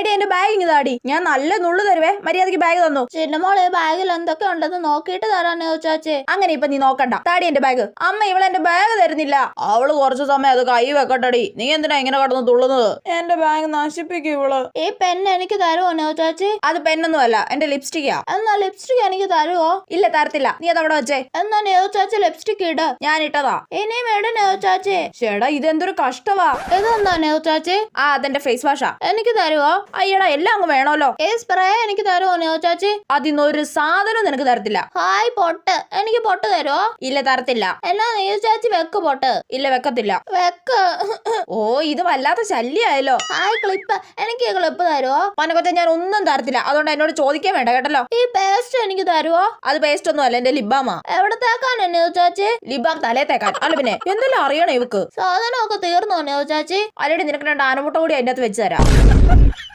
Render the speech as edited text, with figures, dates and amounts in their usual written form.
എടി എന്റെ ബാഗ് ഇങ്ങ് താടി. ഞാൻ നല്ല നുള്ളു തരുവേ, മര്യാദക്ക് ബാഗ് തന്നു. ചിന്നമോളെ ബാഗിൽ എന്തൊക്കെ ഉണ്ടെന്ന് നോക്കിയിട്ട് തരാനോ ചാച്ചി. അങ്ങനെ ഇപ്പൊ നീ നോക്കണ്ട, താടി എന്റെ ബാഗ്. അമ്മ ഇവളെന്റെ ബാഗ് തരുന്നില്ല. അവള് കുറച്ചു സമയം അത് കൈ വെക്കട്ടടി. നീ എന്തിനാ ഇങ്ങനെ കടന്ന് തുള്ളുന്നത്? എന്റെ ബാഗ് നശിപ്പിക്കും ഇവള്. ഈ പെണ്ണ് എനിക്ക് തരുമോ ചാച്ചി? അത് പെണ്ണൊന്നും അല്ല, എന്റെ ലിപ്സ്റ്റിക്കാ. എന്നാ ലിപ്സ്റ്റിക് എനിക്ക് തരുമോ? ഇല്ല തരത്തില്ല, നീ അതവിടെ വെച്ചേ. എന്നാ നെയോ ചാച്ചി ലിപ്സ്റ്റിക് ഇട്. ഞാൻ ഇട്ടതാ. ഇനിയും ഇട് നെയോ ചാച്ചി. ചേടാ ഇതെന്തൊരു കഷ്ടവാ. ഇതെന്താ നെയോ ചാച്ചി? അതെന്റെ ഫേസ് വാഷാ. എനിക്ക് തരുമോ? അയ്യടാ എല്ലാം അങ്ങ് വേണമല്ലോ. ഈ സ്പ്രേ എനിക്ക് തരുമോ നെയോ ചാച്ചി? അതിന്നൊരു സാധനം നിനക്ക് തരത്തില്ല. ഹായ് പൊട്ട്, എനിക്ക് പൊട്ട് തരുമോ? ഇല്ല തരത്തില്ല. എന്നാ നെയോ ചാച്ചി വെക്ക് പൊട്ട്. ഇല്ല വെക്കത്തില്ല. വെക്ക്. ഓ ഇത് വല്ലാത്ത ശല്യായല്ലോ. ഹായ് ക്ലിപ്പ്, എനിക്ക് ക്ലിപ്പ് തരുമോ? പനകൊച്ച ഞാൻ ഒന്നും തരത്തില്ല, അതുകൊണ്ട് എന്നോട് ചോദിക്കാൻ വേണ്ട കേട്ടല്ലോ. ഈ പേസ്റ്റ് എനിക്ക് തരുമോ? അത് പേസ്റ്റ് ഒന്നും അല്ല, എന്റെ ലിബാമാ. എവിടെ തേക്കാനോ നെയോ ചാച്ചി? ലിബാം തലേ തേക്കാൻ. അല്ല പിന്നെ എന്തെല്ലാം അറിയണോ ഇവക്ക്? സാധനമൊക്കെ തീർന്നോ നെയോ ചാച്ചി? അല്ലേടി നിനക്ക് രണ്ട് ആനമുട്ട കൂടി അതിന്റെ അകത്ത് വെച്ച് തരാം.